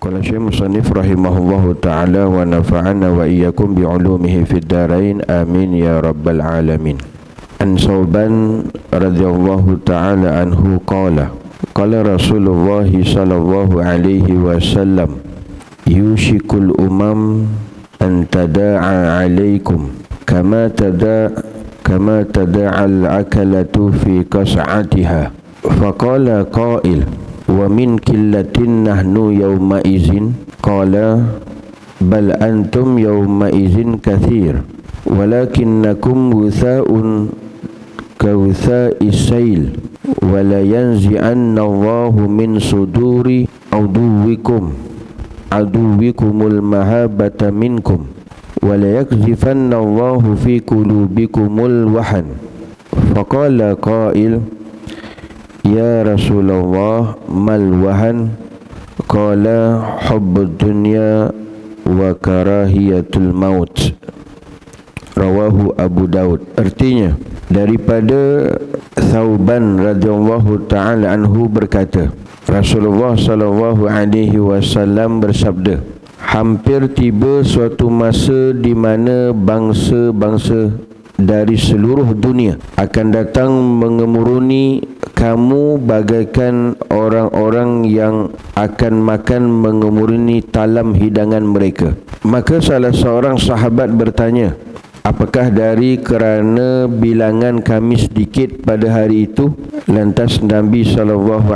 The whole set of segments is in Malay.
Qala Syekh Musannif rahimahullahu ta'ala wa nafa'ana wa iyyakum bi'ulumihi fid darain amin ya rabbal alamin. An Sauban radhiyallahu ta'ala anhu qala qala Rasulullah sallallahu alaihi wasallam yushikul umam an tada'a alaikum kama tada'al akalatu fi qas'atiha. Faqala qail wa min killatin nahnu yawma izin qala bal antum yawma izin kathir walakinnakum wutha'un kawutha'is sail wa la yanzi'anna Allahu min suduri aduwikumul mahabata minkum wa la yakzifanna Allahu fi qulubikumul wahan. Faqala qail ya Rasulullah mal wahan qala hubbud dunya wa karahiyatul maut. Rawahu Abu Daud. Artinya daripada Sauban radhiyallahu ta'ala anhu berkata, Rasulullah sallallahu alaihi wasallam bersabda, hampir tiba suatu masa di mana bangsa-bangsa dari seluruh dunia akan datang mengemuruni kamu bagaikan orang-orang yang akan makan mengemuruni talam hidangan mereka. Maka salah seorang sahabat bertanya, apakah dari kerana bilangan kami sedikit pada hari itu? Lantas Nabi SAW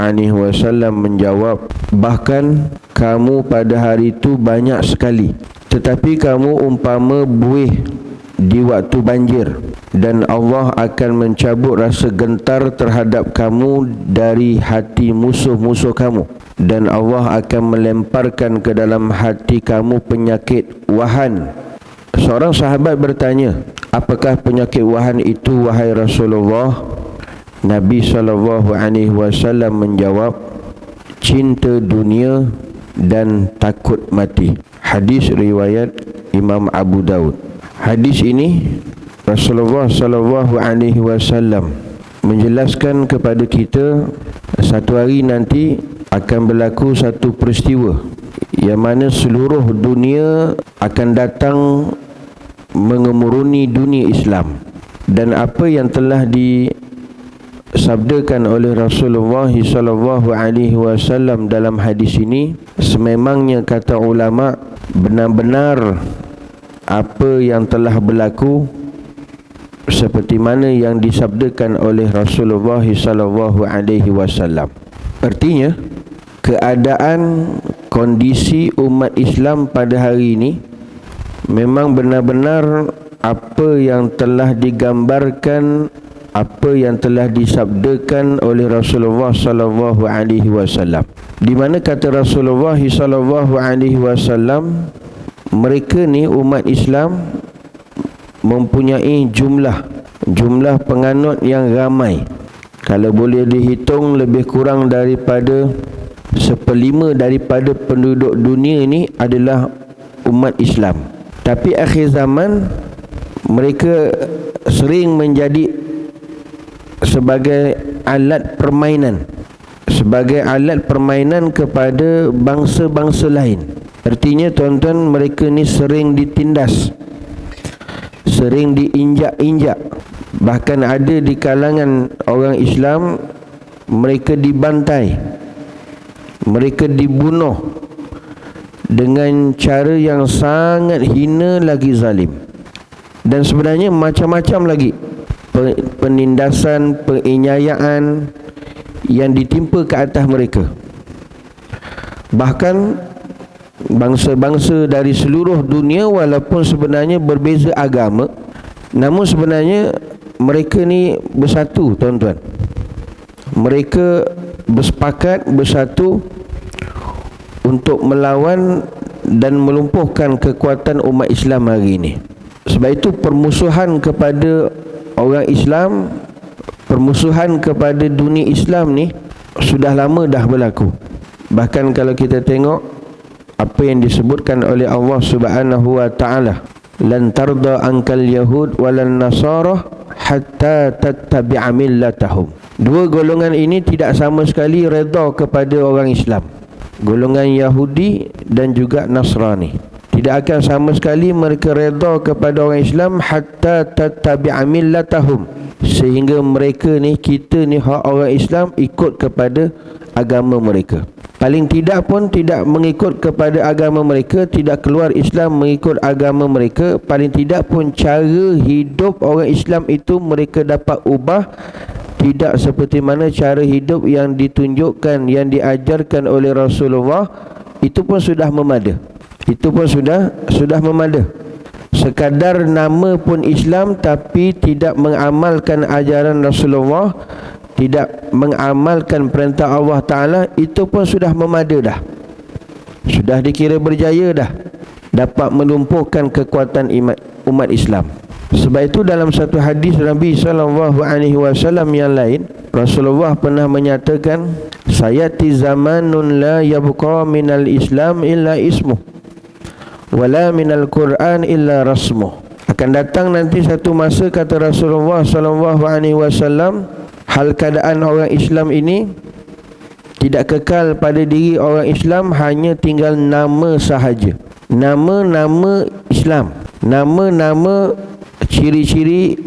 menjawab, bahkan kamu pada hari itu banyak sekali, tetapi kamu umpama buih di waktu banjir, dan Allah akan mencabut rasa gentar terhadap kamu dari hati musuh-musuh kamu, dan Allah akan melemparkan ke dalam hati kamu penyakit wahan. Seorang sahabat bertanya, apakah penyakit wahan itu wahai Rasulullah? Nabi SAW menjawab, cinta dunia dan takut mati. Hadis riwayat Imam Abu Daud. Hadis ini Rasulullah SAW menjelaskan kepada kita satu hari nanti akan berlaku satu peristiwa yang mana seluruh dunia akan datang mengemuruni dunia Islam, dan apa yang telah disabdakan oleh Rasulullah SAW dalam hadis ini sememangnya kata ulama benar-benar apa yang telah berlaku seperti mana yang disabdakan oleh Rasulullah SAW. Artinya, keadaan kondisi umat Islam pada hari ini memang benar-benar apa yang telah digambarkan, apa yang telah disabdakan oleh Rasulullah SAW. Di mana kata Rasulullah SAW, mereka ni umat Islam mempunyai jumlah penganut yang ramai. Kalau boleh dihitung, lebih kurang daripada 1/5 daripada penduduk dunia ini adalah umat Islam. Tapi akhir zaman mereka sering menjadi sebagai alat permainan kepada bangsa-bangsa lain. Artinya tuan-tuan, mereka ni sering ditindas, sering diinjak-injak. Bahkan ada di kalangan orang Islam, mereka dibantai, mereka dibunuh dengan cara yang sangat hina lagi zalim. Dan sebenarnya macam-macam lagi penindasan, penganiayaan yang ditimpa ke atas mereka. Bahkan bangsa-bangsa dari seluruh dunia, walaupun sebenarnya berbeza agama, namun sebenarnya mereka ni bersatu, tuan-tuan. Mereka bersepakat, bersatu untuk melawan dan melumpuhkan kekuatan umat Islam hari ini. Sebab itu permusuhan kepada orang Islam, permusuhan kepada dunia Islam ni sudah lama dah berlaku. Bahkan kalau kita tengok apa yang disebutkan oleh Allah Subhanahu wa ta'ala, lan tarda ankal yahud walan nasara hatta tattabi'a millatahum. Dua golongan ini tidak sama sekali redha kepada orang Islam. golongan Yahudi dan juga Nasrani. Tidak akan sama sekali mereka redha kepada orang Islam hatta tattabi'a millatahum, sehingga mereka ni, kita ni hak orang Islam ikut kepada agama mereka. Paling tidak pun tidak mengikut kepada agama mereka, tidak keluar Islam mengikut agama mereka. Paling tidak pun cara hidup orang Islam itu mereka dapat ubah, tidak seperti mana cara hidup yang ditunjukkan, yang diajarkan oleh Rasulullah. Itu pun sudah memada. Itu pun sudah memada. Sekadar nama pun Islam tapi tidak mengamalkan ajaran Rasulullah, tidak mengamalkan perintah Allah Ta'ala, itu pun sudah memada dah. Sudah dikira berjaya dah, dapat melumpuhkan kekuatan umat Islam. Sebab itu dalam satu hadis Nabi SAW yang lain, Rasulullah pernah menyatakan, sayati zamanun la yabqa minal Islam illa ismuh, wala minal Quran illa rasmuh. Akan datang nanti satu masa, kata Rasulullah SAW, hal keadaan orang Islam ini tidak kekal pada diri orang Islam, hanya tinggal nama sahaja. Nama-nama Islam, nama-nama ciri-ciri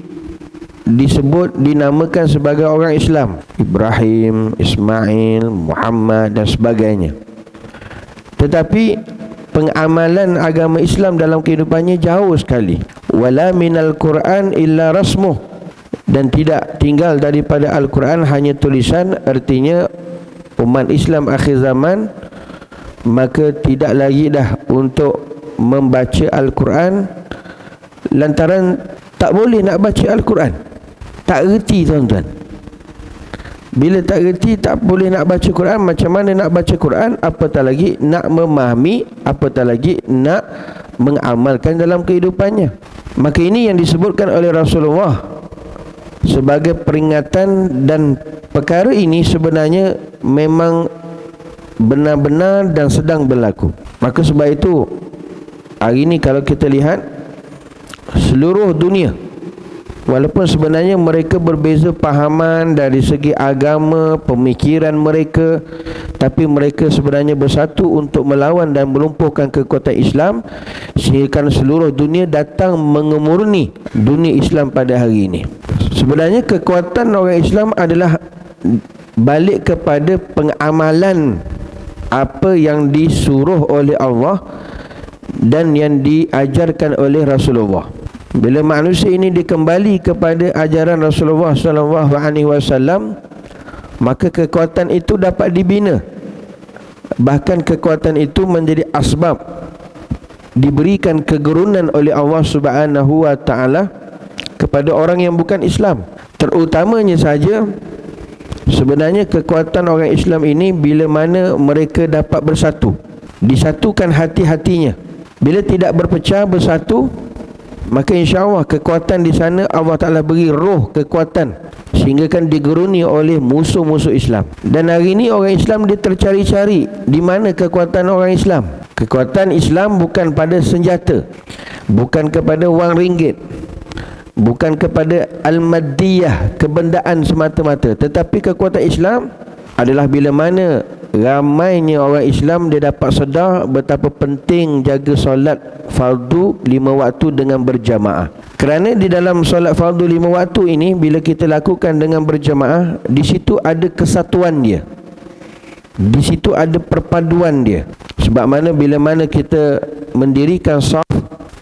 disebut, dinamakan sebagai orang Islam, Ibrahim, Ismail, Muhammad dan sebagainya. Tetapi pengamalan agama Islam dalam kehidupannya jauh sekali. Wala minal Quran illa rasmuh, dan tidak tinggal daripada Al-Quran hanya tulisan. Artinya umat Islam akhir zaman maka tidak lagi dah untuk membaca Al-Quran, lantaran tak boleh nak baca Al-Quran, tak reti tuan-tuan. Bila tak reti, tak boleh nak baca Quran, macam mana nak baca Quran, apatah lagi nak memahami, apatah lagi nak mengamalkan dalam kehidupannya. Maka ini yang disebutkan oleh Rasulullah sebagai peringatan, dan perkara ini sebenarnya memang benar-benar dan sedang berlaku. Maka sebab itu hari ini kalau kita lihat seluruh dunia, walaupun sebenarnya mereka berbeza pahaman dari segi agama, pemikiran mereka, tapi mereka sebenarnya bersatu untuk melawan dan melumpuhkan kekuatan Islam, sehingga seluruh dunia datang mengemurni dunia Islam pada hari ini. Sebenarnya kekuatan orang Islam adalah balik kepada pengamalan apa yang disuruh oleh Allah dan yang diajarkan oleh Rasulullah. Bila manusia ini dikembali kepada ajaran Rasulullah SAW, maka kekuatan itu dapat dibina. Bahkan kekuatan itu menjadi asbab diberikan kegerunan oleh Allah Subhanahu wa Ta'ala kepada orang yang bukan Islam. Terutamanya saja sebenarnya kekuatan orang Islam ini bila mana mereka dapat bersatu, disatukan hati-hatinya. Bila tidak berpecah, bersatu, maka insya-Allah kekuatan di sana Allah Ta'ala beri roh kekuatan, sehingga kan digeruni oleh musuh-musuh Islam. Dan hari ini orang Islam dia tercari-cari di mana kekuatan orang Islam. Kekuatan Islam bukan pada senjata, bukan kepada wang ringgit, bukan kepada al-maddiyah, kebendaan semata-mata, tetapi kekuatan Islam adalah bila mana ramainya orang Islam dia dapat sedar betapa penting jaga solat fardu 5 waktu dengan berjamaah. Kerana di dalam solat fardu 5 waktu ini, bila kita lakukan dengan berjamaah, di situ ada kesatuan dia, di situ ada perpaduan dia. Sebab mana bila mana kita mendirikan saf,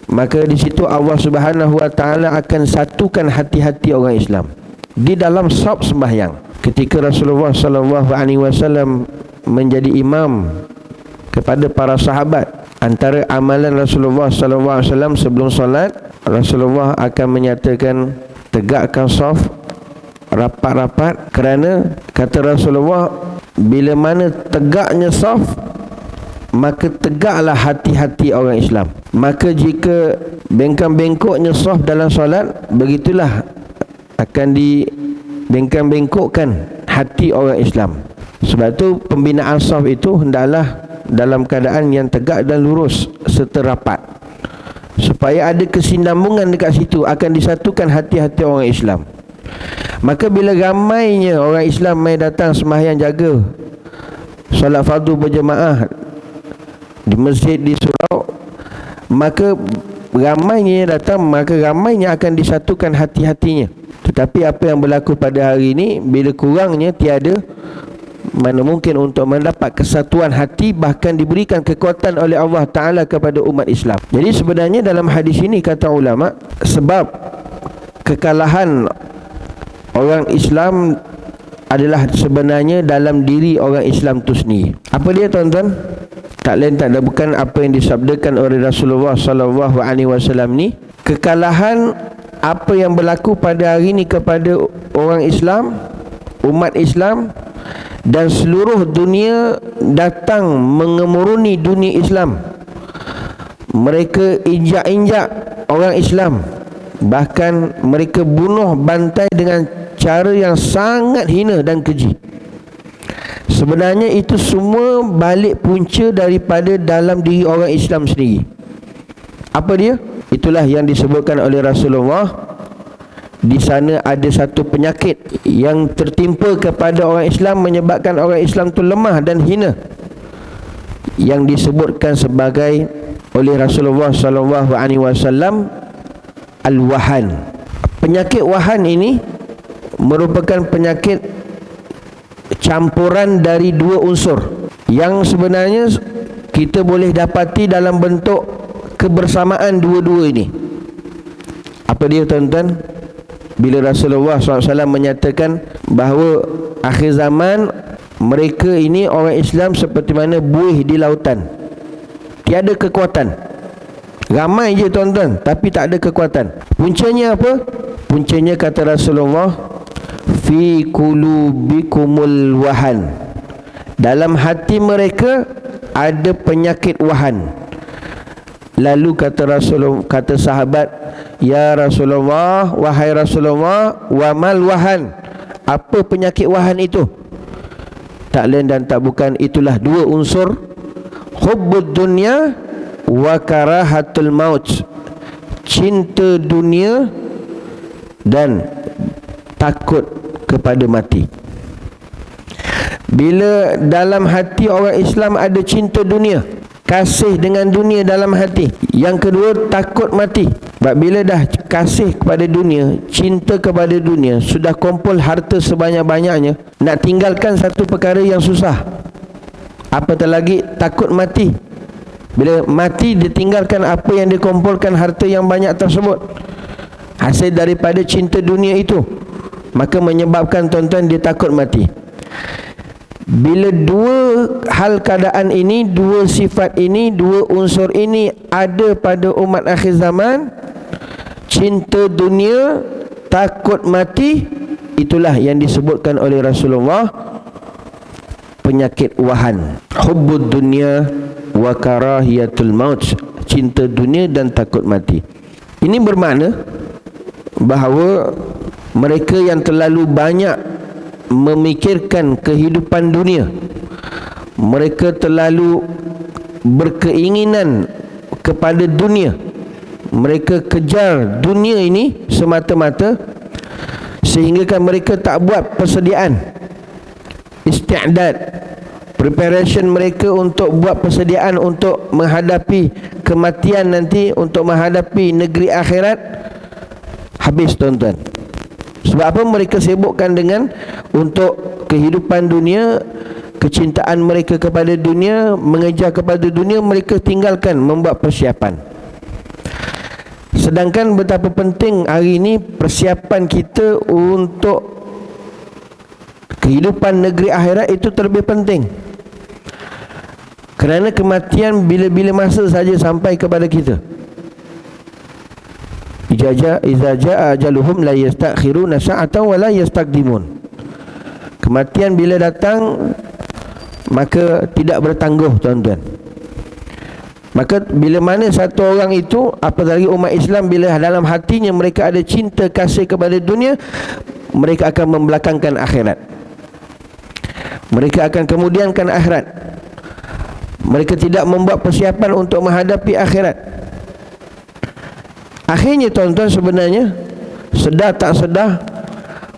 maka di situ Allah Subhanahu wa Ta'ala akan satukan hati-hati orang Islam di dalam saf sembahyang. Ketika Rasulullah SAW menjadi imam kepada para sahabat, antara amalan Rasulullah SAW sebelum solat, Rasulullah akan menyatakan tegakkan saf rapat-rapat, kerana kata Rasulullah, bila mana tegaknya saf, maka tegaklah hati-hati orang Islam. Maka jika bengkang-bengkoknya saf dalam solat, begitulah akan dibengkang-bengkokkan hati orang Islam. Sebab itu pembinaan saf itu hendaklah dalam keadaan yang tegak dan lurus serta rapat, supaya ada kesinambungan dekat situ, akan disatukan hati-hati orang Islam. Maka bila ramainya orang Islam mai datang sembahyang jaga solat fardu berjemaah di masjid di surau, maka ramainya yang datang, maka ramainya akan disatukan hati-hatinya. Tetapi apa yang berlaku pada hari ini, bila kurangnya tiada mana mungkin untuk mendapat kesatuan hati, bahkan diberikan kekuatan oleh Allah Ta'ala kepada umat Islam. Jadi sebenarnya dalam hadis ini kata ulama, sebab kekalahan orang Islam adalah sebenarnya dalam diri orang Islam itu sendiri. Apa dia tuan-tuan? Tak lain tak ada bukan apa yang disabdakan oleh Rasulullah sallallahu alaihi wasallam ni, kekalahan apa yang berlaku pada hari ini kepada orang Islam, umat Islam dan seluruh dunia datang mengemuruni dunia Islam. Mereka injak-injak orang Islam, bahkan mereka bunuh bantai dengan cara yang sangat hina dan keji. Sebenarnya itu semua balik punca daripada dalam diri orang Islam sendiri. Apa dia? Itulah yang disebutkan oleh Rasulullah. Di sana ada satu penyakit yang tertimpa kepada orang Islam, menyebabkan orang Islam itu lemah dan hina, yang disebutkan sebagai oleh Rasulullah sallallahu alaihi wasallam al-wahan. Penyakit wahan ini merupakan penyakit campuran dari dua unsur yang sebenarnya kita boleh dapati dalam bentuk kebersamaan dua-dua ini. Apa dia tuan-tuan? Bila Rasulullah SAW menyatakan bahawa akhir zaman mereka ini orang Islam seperti mana buih di lautan, tiada kekuatan. Ramai je tuan-tuan, tapi tak ada kekuatan. Puncanya apa? Puncanya kata Rasulullah, fi qulubikumul wahan, dalam hati mereka ada penyakit wahan. Lalu kata Rasulullah, kata sahabat, ya Rasulullah, wahai Rasulullah, wa mal wahan, apa penyakit wahan itu? Tak lain dan tak bukan, itulah dua unsur, hubbud dunya wa karahatul maut, cinta dunia dan takut kepada mati. Bila dalam hati orang Islam ada cinta dunia, kasih dengan dunia dalam hati. Yang kedua, takut mati. Sebab bila dah kasih kepada dunia, cinta kepada dunia, sudah kumpul harta sebanyak-banyaknya, nak tinggalkan satu perkara yang susah. Apatah lagi takut mati. Bila mati, dia tinggalkan apa yang dia kumpulkan, harta yang banyak tersebut, hasil daripada cinta dunia itu, maka menyebabkan tuan-tuan dia takut mati. Bila dua hal keadaan ini, dua sifat ini, dua unsur ini ada pada umat akhir zaman, cinta dunia, takut mati, itulah yang disebutkan oleh Rasulullah penyakit wahan. Hubbud dunya wa karahiyatul maut, cinta dunia dan takut mati. Ini bermakna bahawa mereka yang terlalu banyak memikirkan kehidupan dunia, mereka terlalu berkeinginan kepada dunia, mereka kejar dunia ini semata-mata, sehingga kan mereka tak buat persediaan, isti'dad, preparation mereka untuk buat persediaan untuk menghadapi kematian nanti, untuk menghadapi negeri akhirat. Habis tuan-tuan. Sebab apa? Mereka sibukkan dengan untuk kehidupan dunia, kecintaan mereka kepada dunia, mengejar kepada dunia, mereka tinggalkan membuat persiapan. Sedangkan betapa penting hari ini persiapan kita untuk kehidupan negeri akhirat itu terlebih penting. Kerana kematian bila-bila masa saja sampai kepada kita. Iza jaa ajaluhum la yastakhiruna sa'atan wa la yastaqdimun. Kematian bila datang, maka tidak bertangguh tuan-tuan. Maka bila mana satu orang itu, apalagi umat Islam, bila dalam hatinya mereka ada cinta kasih kepada dunia, mereka akan membelakangkan akhirat. Mereka akan kemudiankan akhirat. Mereka tidak membuat persiapan untuk menghadapi akhirat. Akhirnya tuan-tuan, sebenarnya sedar tak sedar,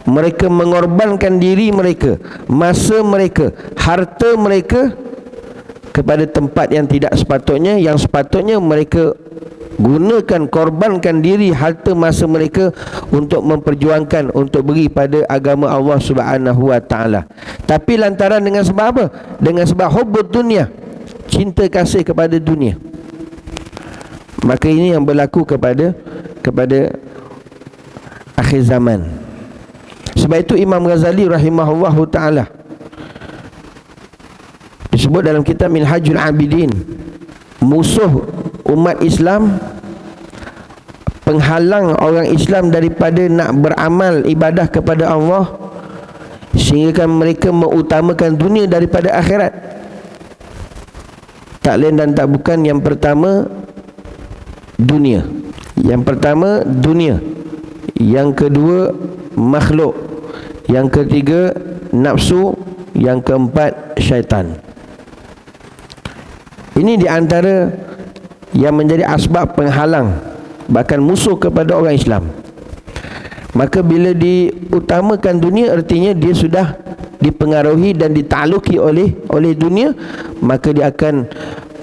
mereka mengorbankan diri mereka, masa mereka, harta mereka kepada tempat yang tidak sepatutnya. Yang sepatutnya mereka gunakan, korbankan diri, harta, masa mereka untuk memperjuangkan, untuk beri pada agama Allah Subhanahu wa taala. Tapi lantaran dengan sebab apa? Dengan sebab hubbud dunia, cinta kasih kepada dunia. Maka ini yang berlaku kepada akhir zaman. Sebab itu Imam Ghazali rahimahullahu ta'ala disebut dalam kitab Minhajul Abidin, musuh umat Islam, penghalang orang Islam daripada nak beramal ibadah kepada Allah, sehingga mereka mengutamakan dunia daripada akhirat. Tak lain dan tak bukan, yang pertama dunia, yang pertama dunia, yang kedua makhluk, yang ketiga nafsu, yang keempat syaitan. Ini di antara yang menjadi asbab penghalang, bahkan musuh kepada orang Islam. Maka bila diutamakan dunia, artinya dia sudah dipengaruhi dan ditakluki oleh dunia, maka dia akan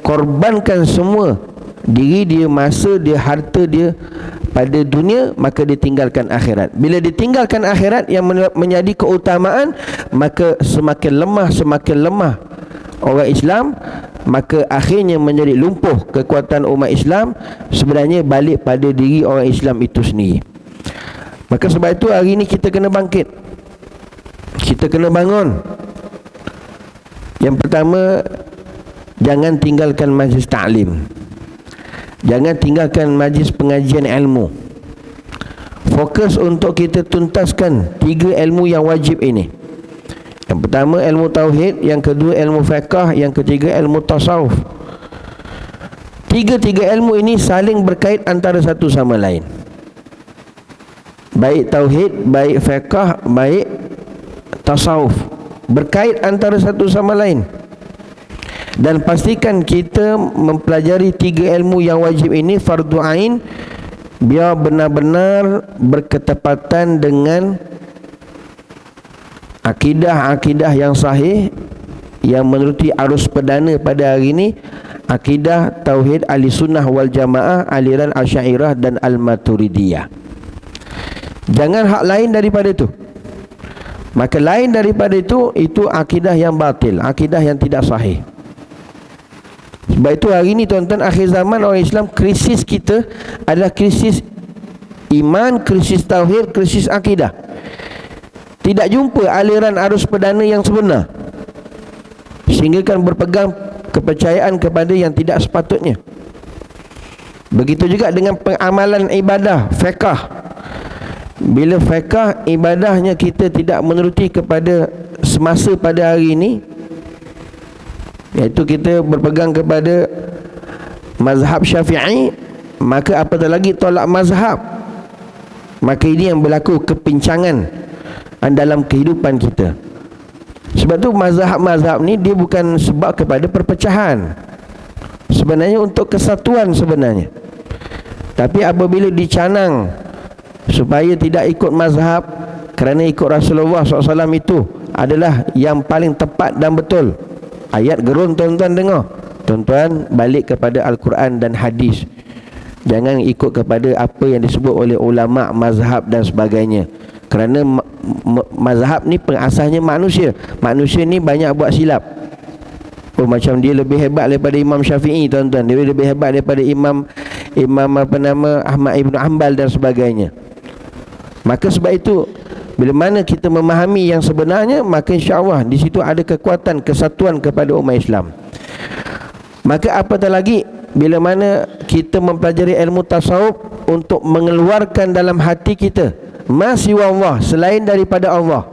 korbankan semua diri dia, masa dia, harta dia pada dunia, maka ditinggalkan akhirat. Bila ditinggalkan akhirat yang menjadi keutamaan, maka semakin lemah orang Islam, maka akhirnya menjadi lumpuh kekuatan umat Islam, sebenarnya balik pada diri orang Islam itu sendiri. Maka sebab itu hari ini kita kena bangkit, kita kena bangun. Yang pertama, jangan tinggalkan majlis ta'lim, jangan tinggalkan majlis pengajian ilmu. Fokus untuk kita tuntaskan 3 ilmu yang wajib ini. Yang pertama ilmu tauhid, yang kedua ilmu fiqh, yang ketiga ilmu tasawuf. 3 ilmu ini saling berkait antara satu sama lain. Baik tauhid, baik fiqh, baik tasawuf, berkait antara satu sama lain. Dan pastikan kita mempelajari 3 ilmu yang wajib ini fardu ain, biar benar-benar berketepatan dengan akidah yang sahih, yang menuruti arus perdana pada hari ini, akidah tauhid ahli sunnah wal jamaah, aliran Asy'ariyah dan Al-Maturidiyah. Jangan hak lain daripada itu. Maka lain daripada itu akidah yang batil, akidah yang tidak sahih. Sebab itu hari ini tuan-tuan, akhir zaman orang Islam, krisis kita adalah krisis iman, krisis tauhid, krisis akidah. Tidak jumpa aliran arus perdana yang sebenar, sehingga kan berpegang kepercayaan kepada yang tidak sepatutnya. Begitu juga dengan pengamalan ibadah fiqh. Bila fiqh ibadahnya kita tidak menuruti kepada semasa pada hari ini, iaitu kita berpegang kepada mazhab Syafi'i, maka apatah lagi tolak mazhab, maka ini yang berlaku kepincangan dalam kehidupan kita. Sebab tu mazhab-mazhab ni dia bukan sebab kepada perpecahan, sebenarnya untuk kesatuan sebenarnya. Tapi apabila dicanang supaya tidak ikut mazhab kerana ikut Rasulullah SAW itu adalah yang paling tepat dan betul, ayat gerun tuan-tuan dengar, tuan-tuan balik kepada Al-Quran dan hadis. Jangan ikut kepada apa yang disebut oleh ulama mazhab dan sebagainya. Kerana mazhab ni pengasasnya manusia. Manusia ni banyak buat silap. Oh, macam dia lebih hebat daripada Imam Syafi'i tuan-tuan, dia lebih hebat daripada Imam Ahmad Ibn Hanbal dan sebagainya. Maka sebab itu, bila mana kita memahami yang sebenarnya, maka insya-Allah di situ ada kekuatan kesatuan kepada umat Islam. Maka apatah lagi bila mana kita mempelajari ilmu tasawuf untuk mengeluarkan dalam hati kita masih Allah, selain daripada Allah,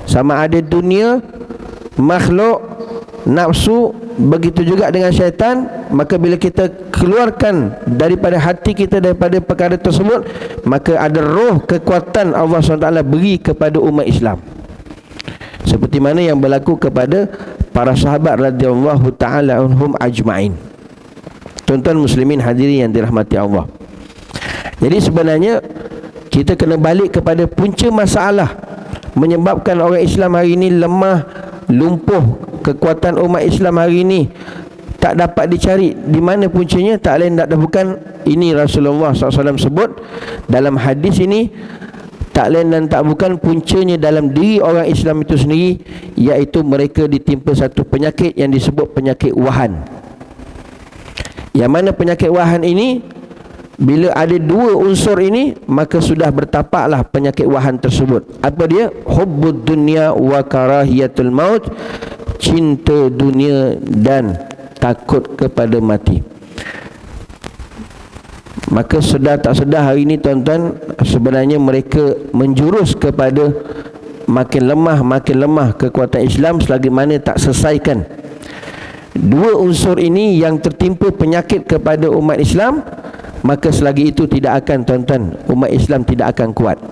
sama ada dunia, makhluk, nafsu, begitu juga dengan syaitan. Maka bila kita keluarkan daripada hati kita daripada perkara tersebut, maka ada roh kekuatan Allah SWT beri kepada umat Islam, seperti mana yang berlaku kepada para sahabat radhiyallahu ta'ala anhum ajma'in. Tuan-tuan muslimin hadirin yang dirahmati Allah, jadi sebenarnya kita kena balik kepada punca masalah menyebabkan orang Islam hari ini lemah, lumpuh. Kekuatan umat Islam hari ini tak dapat dicari. Di mana puncanya? Tak lain tak bukan ini Rasulullah SAW sebut dalam hadis ini, tak lain dan tak bukan puncanya dalam diri orang Islam itu sendiri, iaitu mereka ditimpa satu penyakit yang disebut penyakit wahan. Yang mana penyakit wahan ini, bila ada dua unsur ini, maka sudah bertapaklah penyakit wahan tersebut. Apa dia? Hubbud dunya wa karahiyatul maut, cinta dunia dan takut kepada mati. Maka sedar tak sedar hari ini tuan-tuan, sebenarnya mereka menjurus kepada makin lemah kekuatan Islam selagi mana tak selesaikan dua unsur ini yang tertimpa penyakit kepada umat Islam. Maka selagi itu tidak akan tuan-tuan, umat Islam tidak akan kuat.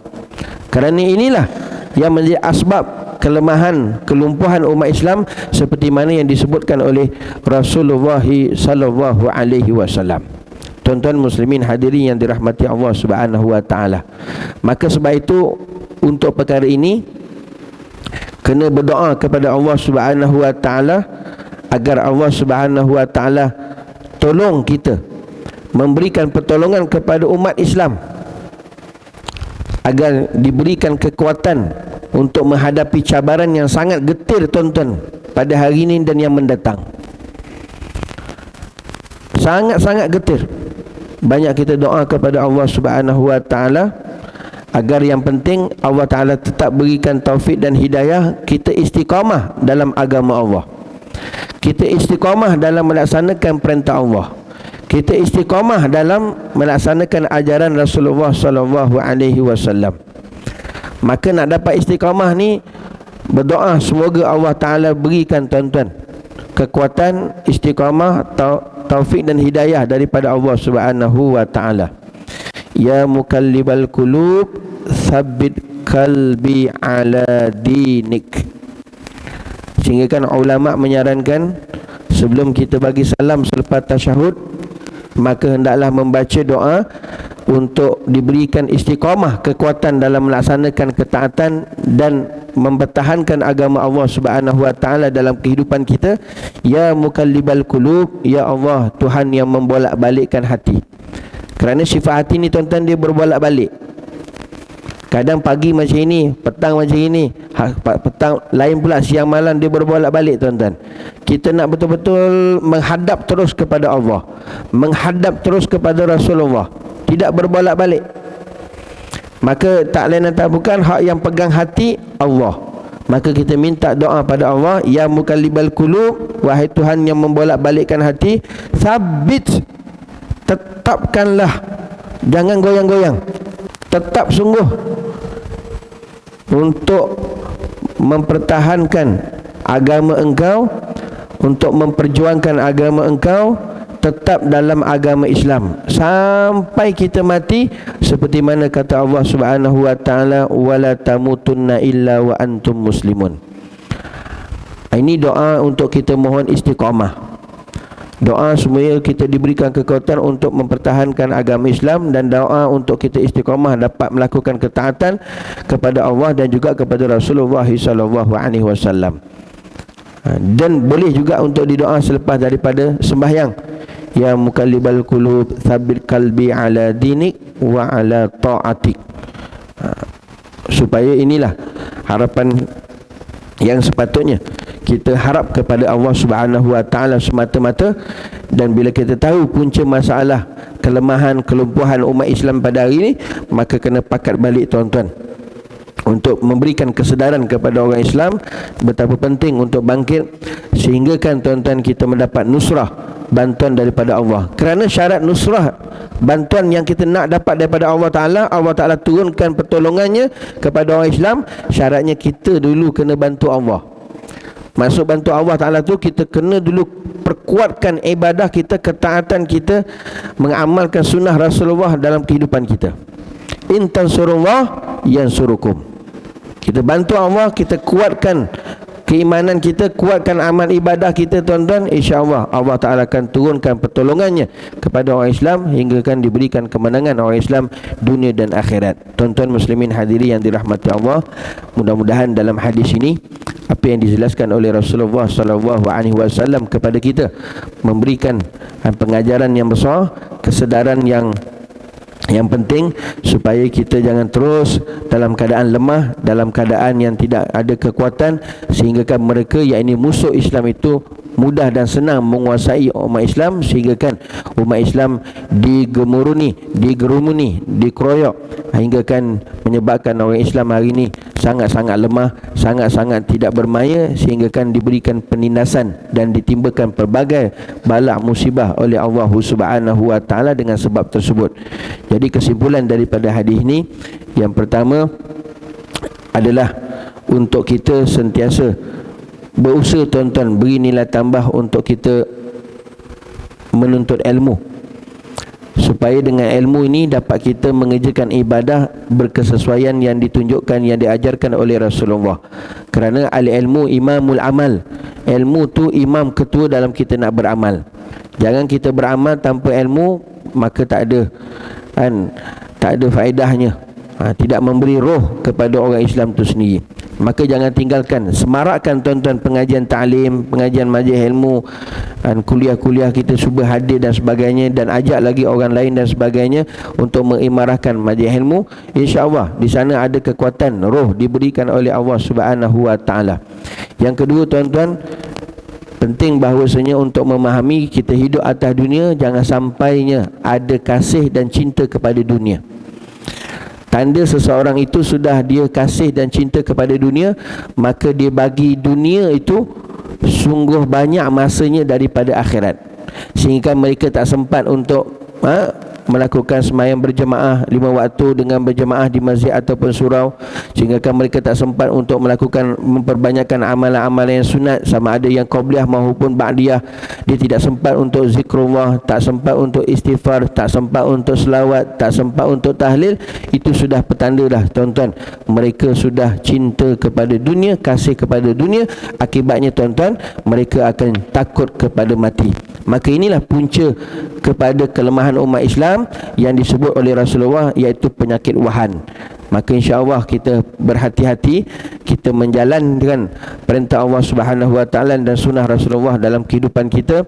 Kerana inilah yang menjadi asbab kelemahan, kelumpuhan umat Islam seperti mana yang disebutkan oleh Rasulullah sallallahu alaihi wasallam. Tuan-tuan muslimin hadirin yang dirahmati Allah Subhanahu wa taala. Maka sebab itu untuk perkara ini kena berdoa kepada Allah Subhanahu wa taala agar Allah Subhanahu wa taala tolong kita, memberikan pertolongan kepada umat Islam agar diberikan kekuatan untuk menghadapi cabaran yang sangat getir tuan-tuan pada hari ini dan yang mendatang. Sangat-sangat getir. Banyak kita doa kepada Allah Subhanahu wa taala agar yang penting Allah taala tetap berikan taufik dan hidayah, kita istiqamah dalam agama Allah. Kita istiqamah dalam melaksanakan perintah Allah. Kita istiqamah dalam melaksanakan ajaran Rasulullah sallallahu alaihi wasallam. Maka nak dapat istiqamah ni, berdoa semoga Allah taala berikan tuan-tuan kekuatan, istiqamah, taufik dan hidayah daripada Allah Subhanahu wa taala. Ya mukallibal qulub, tsabbit qalbi ala dinik. Sehingga kan ulama menyarankan sebelum kita bagi salam selepas tasyahud, maka hendaklah membaca doa untuk diberikan istiqamah, kekuatan dalam melaksanakan ketaatan dan mempertahankan agama Allah Subhanahu wa taala dalam kehidupan kita. Ya mukallibal qulub, ya Allah Tuhan yang membolak-balikkan hati. Kerana sifat hati ni tuan-tuan, dia berbolak-balik. Kadang pagi macam ini, petang macam ini, petang lain pula, siang malam dia berbolak-balik tuan-tuan. Kita nak betul-betul menghadap terus kepada Allah, menghadap terus kepada Rasulullah, tidak berbolak-balik. Maka tak lain dan tak bukan hak yang pegang hati Allah. Maka kita minta doa pada Allah, ya mukallibal qulub, wahai Tuhan yang membolak-balikkan hati, tsabbit, tetapkanlah, jangan goyang-goyang, tetap sungguh untuk mempertahankan agama Engkau, untuk memperjuangkan agama Engkau, tetap dalam agama Islam sampai kita mati, seperti mana kata Allah Subhanahu wa taala, wala tamutunna illa wa antum muslimun. Ini doa untuk kita mohon istiqamah. Doa semuanya kita diberikan kekuatan untuk mempertahankan agama Islam, dan doa untuk kita istiqamah dapat melakukan ketaatan kepada Allah dan juga kepada Rasulullah sallallahu alaihi wasallam. Dan boleh juga untuk didoa selepas daripada sembahyang. Ya mukallibal qulub, tsabbit qalbi ala dinik wa ala ta'atik. Supaya inilah harapan yang sepatutnya kita harap kepada Allah Subhanahu wa taala semata-mata. Dan bila kita tahu punca masalah kelemahan, kelumpuhan umat Islam pada hari ini, maka kena pakat balik tuan-tuan untuk memberikan kesedaran kepada orang Islam betapa penting untuk bangkit, sehingga kan tuan-tuan kita mendapat nusrah, bantuan daripada Allah. Kerana syarat nusrah, bantuan yang kita nak dapat daripada Allah Ta'ala turunkan pertolongannya kepada orang Islam, syaratnya kita dulu kena bantu Allah. Maksud bantu Allah Ta'ala tu, kita kena dulu perkuatkan ibadah kita, ketaatan kita, mengamalkan sunnah Rasulullah dalam kehidupan kita. In tansurullah yansurukum. Kita bantu Allah, kita kuatkan keimanan kita, kuatkan amal ibadah kita tuan-tuan, insya-Allah Allah Taala akan turunkan pertolongannya kepada orang Islam hingga kan diberikan kemenangan orang Islam dunia dan akhirat. Tuan-tuan muslimin hadiri yang dirahmati Allah, mudah-mudahan dalam hadis ini apa yang dijelaskan oleh Rasulullah sallallahu alaihi wasallam kepada kita memberikan pengajaran yang besar, kesedaran yang penting supaya kita jangan terus dalam keadaan lemah, dalam keadaan yang tidak ada kekuatan, sehingga kan mereka yakni musuh Islam itu mudah dan senang menguasai umat Islam, sehingga kan umat Islam digemuruni, digerumuni, dikeroyok, hingga kan menyebabkan orang Islam hari ini sangat-sangat lemah, sangat-sangat tidak bermaya, sehingga kan diberikan penindasan dan ditimbakan pelbagai bala musibah oleh Allah Subhanahu wa taala dengan sebab tersebut. Jadi kesimpulan daripada hadis ini, yang pertama adalah untuk kita sentiasa berusaha tuan-tuan beri nilai tambah untuk kita menuntut ilmu, supaya dengan ilmu ini dapat kita mengerjakan ibadah berkesesuaian yang ditunjukkan, yang diajarkan oleh Rasulullah. Kerana al-ilmu imamul amal, ilmu tu imam ketua dalam kita nak beramal. Jangan kita beramal tanpa ilmu, maka tak ada faedahnya, tidak memberi roh kepada orang Islam itu sendiri. Maka jangan tinggalkan, semarakkan tuan-tuan pengajian ta'lim, pengajian majlis ilmu, dan kuliah-kuliah kita cuba hadir dan sebagainya, dan ajak lagi orang lain dan sebagainya untuk mengimarahkan majlis ilmu. InsyaAllah di sana ada kekuatan roh diberikan oleh Allah Subhanahu wa taala. Yang kedua tuan-tuan, penting bahawasanya untuk memahami kita hidup atas dunia, jangan sampainya ada kasih dan cinta kepada dunia. Tanda seseorang itu sudah dia kasih dan cinta kepada dunia, maka dia bagi dunia itu sungguh banyak masanya daripada akhirat, sehingga mereka tak sempat untuk melakukan sembahyang berjemaah 5 waktu dengan berjemaah di masjid ataupun surau, sehingga mereka tak sempat untuk melakukan memperbanyakkan amalan-amalan yang sunat, sama ada yang qabliyah maupun ba'diyah. Dia tidak sempat untuk zikrullah, tak sempat untuk istighfar, tak sempat untuk selawat, tak sempat untuk tahlil. Itu sudah petanda dah tuan-tuan, mereka sudah cinta kepada dunia, kasih kepada dunia. Akibatnya tuan-tuan, mereka akan takut kepada mati. Maka inilah punca kepada kelemahan umat Islam yang disebut oleh Rasulullah, iaitu penyakit wahan. Maka insya-Allah kita berhati-hati, kita menjalankan perintah Allah Subhanahu wa taala dan sunnah Rasulullah dalam kehidupan kita,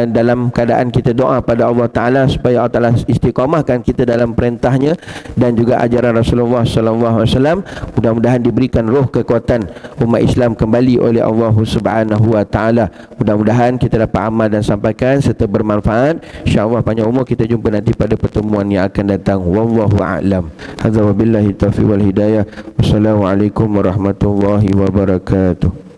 dalam keadaan kita doa pada Allah taala supaya Allah taala istiqamahkan kita dalam perintahnya dan juga ajaran Rasulullah sallallahu alaihi wasallam. Mudah-mudahan diberikan roh kekuatan umat Islam kembali oleh Allah Subhanahu wa taala. Mudah-mudahan kita dapat amal dan sampaikan serta bermanfaat. Insya-Allah panjang umur, kita jumpa nanti pada pertemuan yang akan datang. Wallahu a'lam. Hadza wabillahi taufiq wal hidayah. Wassalamualaikum warahmatullahi wabarakatuh.